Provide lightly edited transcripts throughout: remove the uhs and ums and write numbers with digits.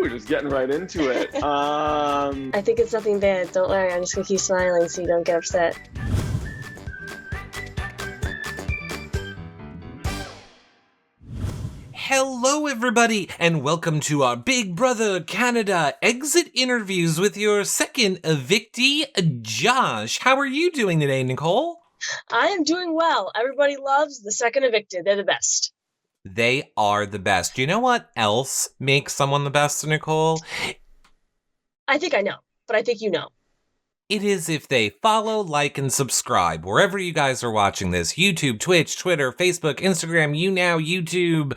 Ooh, just getting right into it. I think it's nothing bad. Don't worry. I'm just going to keep smiling so you don't get upset. Hello, everybody, and welcome to our Big Brother Canada exit interviews with your second evictee, Josh. How are you doing today, Nicole? I am doing well. Everybody loves the second evicted. They're the best. They are the best. Do you know what else makes someone the best, Nicole? I think I know, but I think you know. It is if they follow, like, and subscribe wherever you guys are watching this. YouTube, Twitch, Twitter, Facebook, Instagram, YouTube,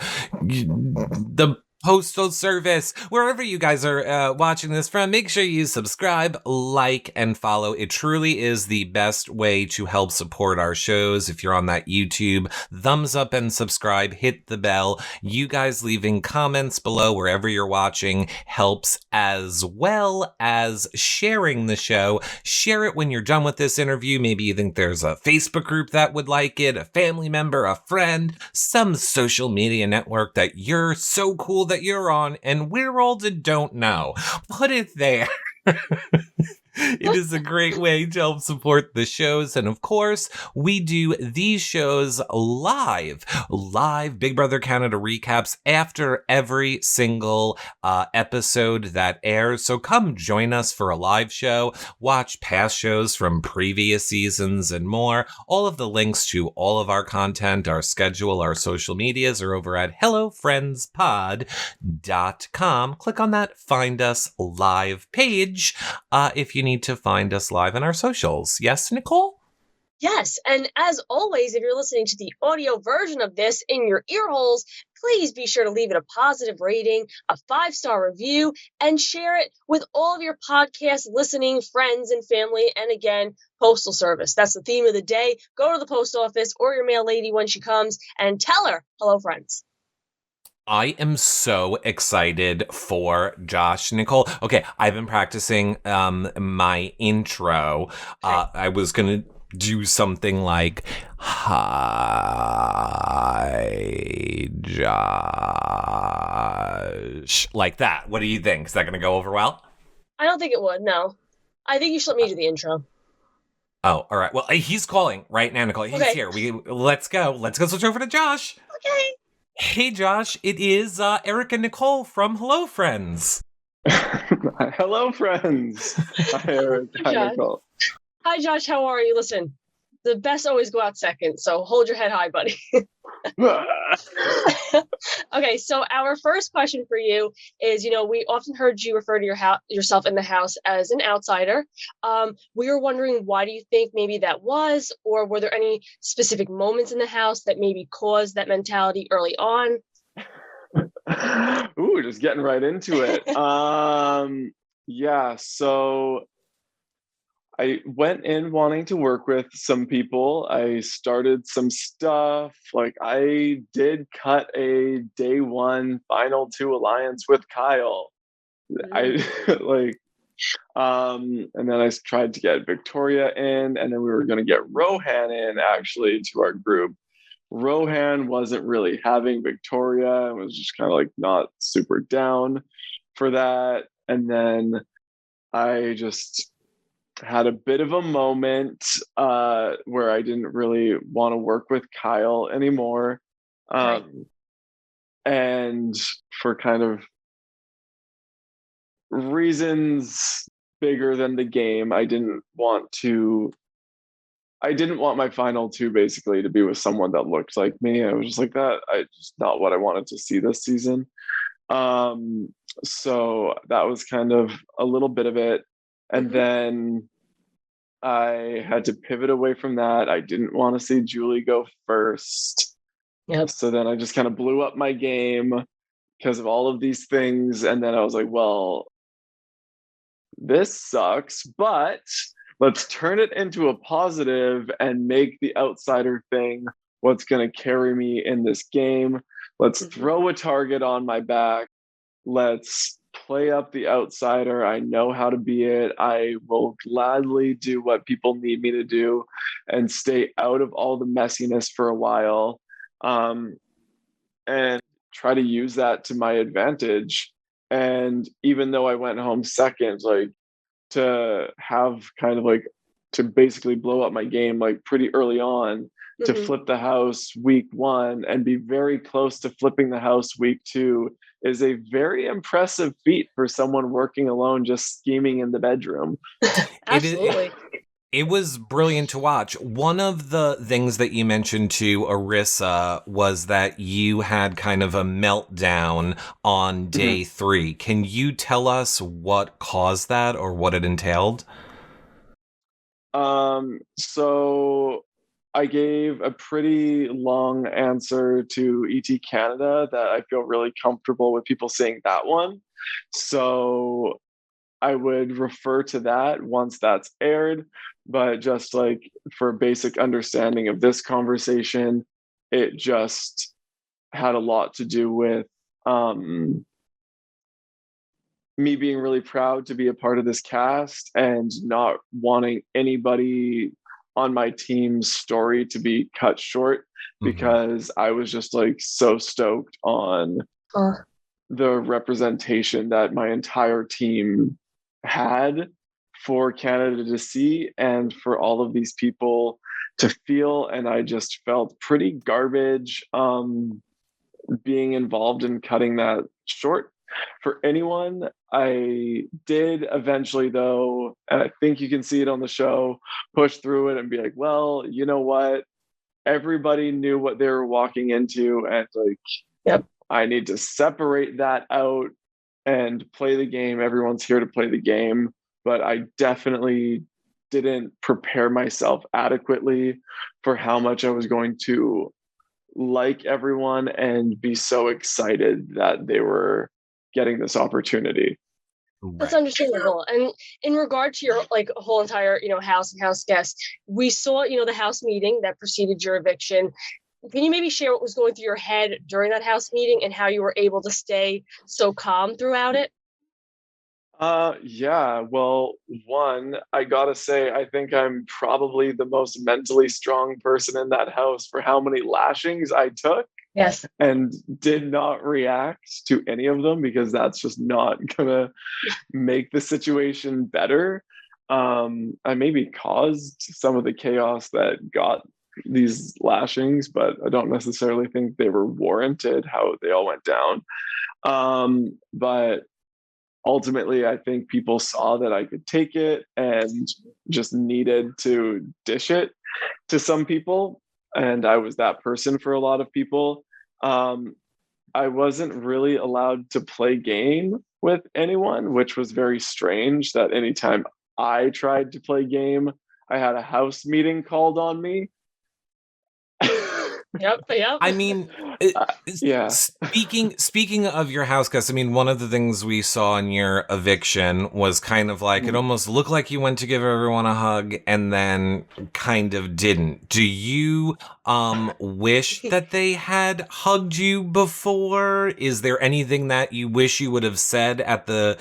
the Postal Service, wherever you guys are watching this from. Make sure you subscribe, like, and follow. It truly is the best way to help support our shows. If you're on that YouTube, thumbs up and subscribe, hit the bell. You guys leaving comments below wherever you're watching helps, as well as sharing the show. Share it when you're done with this interview. Maybe you think there's a Facebook group that would like it, a family member, a friend, some social media network that you're so cool that you're on and we're old and don't know. Put it there. It is a great way to help support the shows. And of course, we do these shows live Big Brother Canada recaps after every single episode that airs. So come join us for a live show, watch past shows from previous seasons and more. All of the links to all of our content, our schedule, our social medias are over at hellofriendspod.com. Click on that Find Us Live page if you need to find us live on our socials. Yes, Nicole? Yes, and as always, if you're listening to the audio version of this in your ear holes, please be sure to leave it a positive rating, a 5-star review, and share it with all of your podcast listening friends and family. And again, Postal Service. That's the theme of the day. Go to the post office or your mail lady when she comes and tell her, hello, friends. I am so excited for Josh. Nicole, okay, I've been practicing my intro. I was going to do something like, hi, Josh. Like that. What do you think? Is that going to go over well? I don't think it would, no. I think you should let me do the intro. Oh, all right. Well, he's calling right now, Nicole. He's here. Let's go. Let's switch over to Josh. Okay. Hey, Josh, it is Eric and Nicole from Hello Friends. Hello, friends. Hi, Eric. Hi, Nicole. Hi, Josh. How are you? Listen, the best always go out second, so hold your head high, buddy. Okay, so our first question for you is, we often heard you refer to yourself in the house as an outsider. We were wondering, why do you think maybe that was, or were there any specific moments in the house that maybe caused that mentality early on? Ooh, just getting right into it. Yeah, so I went in wanting to work with some people. I started some stuff. Like, I did cut a day one final two alliance with Kyle. And then I tried to get Victoria in, and then we were going to get Rohan in actually to our group. Rohan wasn't really having Victoria and was just kind of like not super down for that. And then I just had a bit of a moment where I didn't really want to work with Kyle anymore. Right. And for kind of reasons bigger than the game, I didn't want my final two basically to be with someone that looked like me. I was just like, that I just not what I wanted to see this season. So that was kind of a little bit of it. And then I had to pivot away from that. I didn't want to see Julie go first. Yep. So then I just kind of blew up my game because of all of these things. And then I was like, well, this sucks, but let's turn it into a positive and make the outsider thing what's going to carry me in this game. Let's throw a target on my back. Let's play up the outsider. I know how to be it. I will gladly do what people need me to do and stay out of all the messiness for a while, and try to use that to my advantage. And even though I went home second, like to have kind of like to basically blow up my game like pretty early on, to flip the house week 1 and be very close to flipping the house week 2 is a very impressive feat for someone working alone, just scheming in the bedroom. Absolutely. It was brilliant to watch. One of the things that you mentioned to Arissa was that you had kind of a meltdown on day 3. Can you tell us what caused that or what it entailed? So I gave a pretty long answer to ET Canada that I feel really comfortable with people seeing that one. So I would refer to that once that's aired, but just like for basic understanding of this conversation, it just had a lot to do with me being really proud to be a part of this cast and not wanting anybody on my team's story to be cut short, because I was just like so stoked on the representation that my entire team had for Canada to see and for all of these people to feel. And I just felt pretty garbage being involved in cutting that short for anyone. I did eventually, though, and I think you can see it on the show, push through it and be like, well, you know what? Everybody knew what they were walking into, and like, I need to separate that out and play the game. Everyone's here to play the game, but I definitely didn't prepare myself adequately for how much I was going to like everyone and be so excited that they were getting this opportunity. That's understandable. And in regard to your like whole entire, house and house guest, we saw, the house meeting that preceded your eviction. Can you maybe share what was going through your head during that house meeting and how you were able to stay so calm throughout it? Yeah, well, one, I gotta say, I think I'm probably the most mentally strong person in that house for how many lashings I took. Yes. And did not react to any of them, because that's just not gonna make the situation better. I maybe caused some of the chaos that got these lashings, but I don't necessarily think they were warranted how they all went down. But ultimately, I think people saw that I could take it and just needed to dish it to some people. And I was that person for a lot of people. I wasn't really allowed to play game with anyone, which was very strange that anytime I tried to play game, I had a house meeting called on me. Yep. I mean, yeah. Speaking of your house guests, I mean, one of the things we saw in your eviction was kind of like, it almost looked like you went to give everyone a hug and then kind of didn't. Do you wish that they had hugged you before? Is there anything that you wish you would have said at the,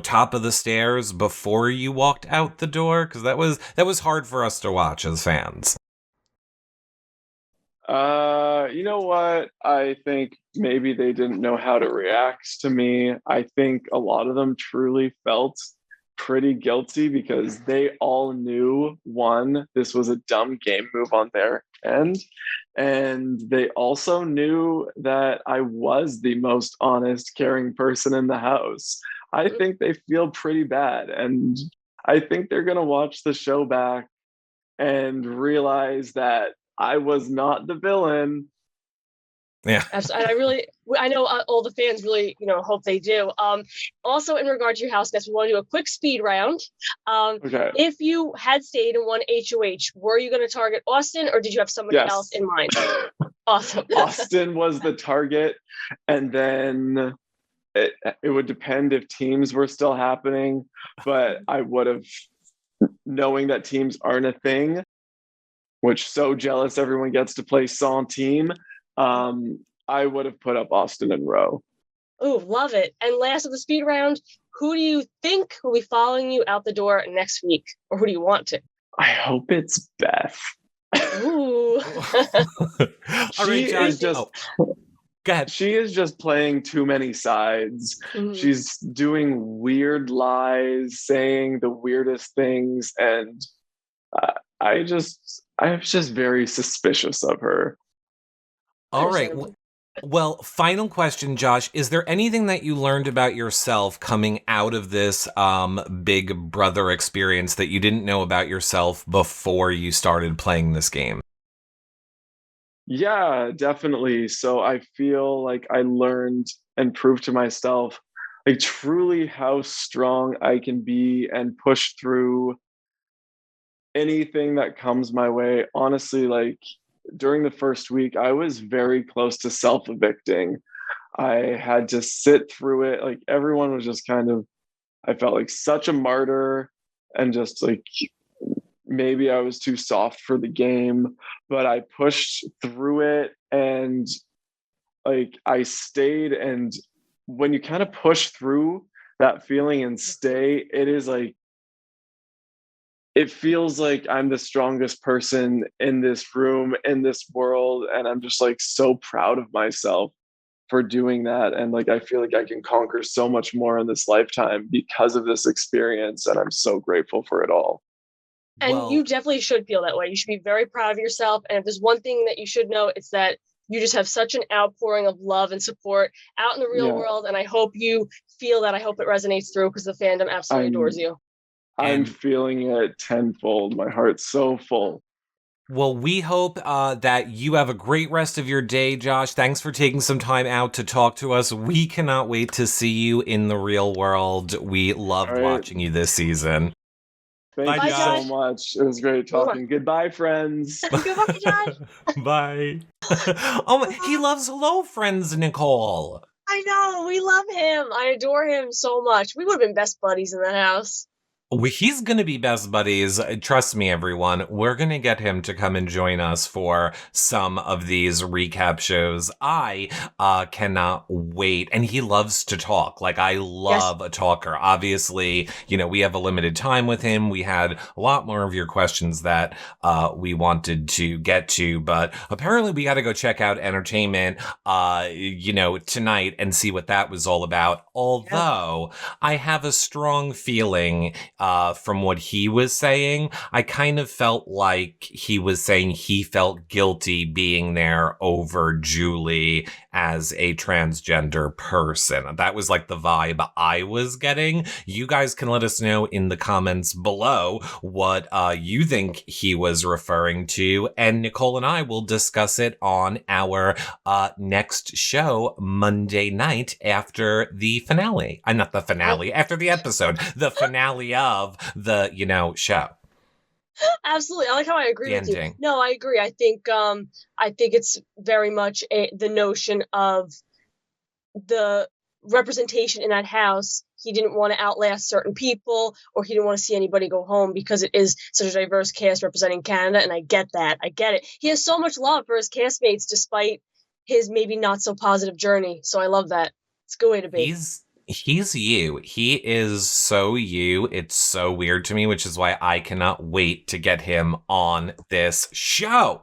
top of the stairs before you walked out the door? Because that was hard for us to watch as fans. You know what? I think maybe they didn't know how to react to me. I think a lot of them truly felt pretty guilty because they all knew, one, this was a dumb game move on their end. And they also knew that I was the most honest, caring person in the house. I think they feel pretty bad. And I think they're going to watch the show back and realize that I was not the villain. Yeah. Absolutely. I know all the fans really, hope they do. Also, in regard to your house guests, we want to do a quick speed round. Okay. If you had stayed in one HOH, were you going to target Austin or did you have somebody else in mind? Awesome. Austin was the target. And then it would depend if teams were still happening, but I would have, knowing that teams aren't a thing, which so jealous everyone gets to play sans team, I would have put up Austin and Rowe. Oh, love it. And last of the speed round, who do you think will be following you out the door next week? Or who do you want to? I hope it's Beth. Ooh. All right, Josh. Is just... Go ahead. She is just playing too many sides. Mhm. She's doing weird lies, saying the weirdest things, and I was just very suspicious of her. All right. Understandable. Well, final question, Josh. Is there anything that you learned about yourself coming out of this Big Brother experience that you didn't know about yourself before you started playing this game? Yeah, definitely. So I feel like I learned and proved to myself like truly how strong I can be and push through anything that comes my way. Honestly, like during the first week, I was very close to self-evicting. I had to sit through it. Like everyone was just kind of, I felt like such a martyr and just like maybe I was too soft for the game, but I pushed through it and like I stayed. And when you kind of push through that feeling and stay, it is like, it feels like I'm the strongest person in this room, in this world. And I'm just like so proud of myself for doing that. And like, I feel like I can conquer so much more in this lifetime because of this experience. And I'm so grateful for it all. And you definitely should feel that way. You should be very proud of yourself. And if there's one thing that you should know, it's that you just have such an outpouring of love and support out in the real world. And I hope you feel that. I hope it resonates through because the fandom absolutely adores you. I'm feeling it tenfold. My heart's so full. Well, we hope that you have a great rest of your day, Josh. Thanks for taking some time out to talk to us. We cannot wait to see you in the real world. We loved watching you this season. Thank you so much. It was great talking. Goodbye, friends. Goodbye, Josh. Bye. Oh, he loves Hello Friends, Nicole. I know. We love him. I adore him so much. We would have been best buddies in that house. He's going to be best buddies. Trust me, everyone. We're going to get him to come and join us for some of these recap shows. I cannot wait. And he loves to talk. Like, I love a talker. Obviously, you know, we have a limited time with him. We had a lot more of your questions that we wanted to get to. But apparently we got to go check out Entertainment, you know, tonight and see what that was all about. Although I have a strong feeling from what he was saying, I kind of felt like he was saying he felt guilty being there over Julie as a transgender person. That was like the vibe I was getting. You guys can let us know in the comments below what you think he was referring to, and Nicole and I will discuss it on our next show Monday night after the finale. Not the finale, after the episode, the finale of the, you know, show. Absolutely. I like how I agree with ending. you. No, I agree. I think it's very much the notion of the representation in that house. He didn't want to outlast certain people, or he didn't want to see anybody go home because it is such a diverse cast representing Canada. And I get that. I get it. He has so much love for his castmates despite his maybe not so positive journey. So I love that. It's a good way to be. He's you. He is so you. It's so weird to me, which is why I cannot wait to get him on this show.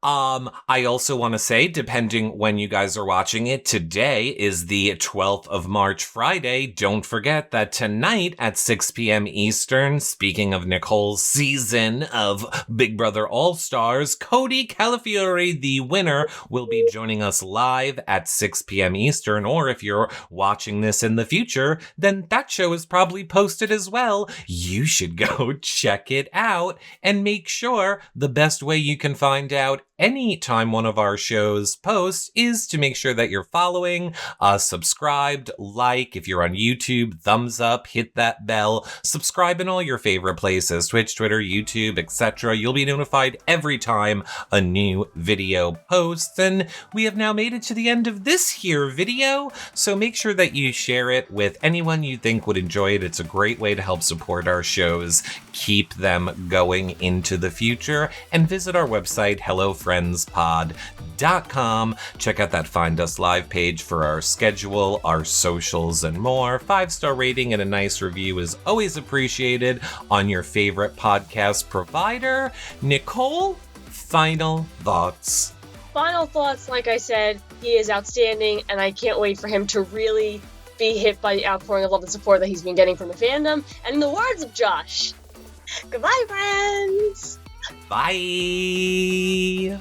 I also want to say, depending when you guys are watching it, today is the 12th of March, Friday. Don't forget that tonight at 6 p.m. Eastern, speaking of Nicole's season of Big Brother All-Stars, Cody Calafiore, the winner, will be joining us live at 6 p.m. Eastern. Or if you're watching this in the future, then that show is probably posted as well. You should go check it out and make sure the best way you can find out anytime one of our shows posts is to make sure that you're following, subscribed, like. If you're on YouTube, thumbs up, hit that bell, subscribe in all your favorite places, Twitch, Twitter, YouTube, etc. You'll be notified every time a new video posts. And we have now made it to the end of this here video, so make sure that you share it with anyone you think would enjoy it. It's a great way to help support our shows, keep them going into the future, and visit our website, hellofriendspod.com. Check out that Find Us Live page for our schedule, our socials, and more. 5-star rating and a nice review is always appreciated on your favorite podcast provider. Nicole, final thoughts. final thoughts, like I said, he is outstanding, and I can't wait for him to really be hit by the outpouring of love and support that he's been getting from the fandom. And in the words of Josh, goodbye, friends! Bye!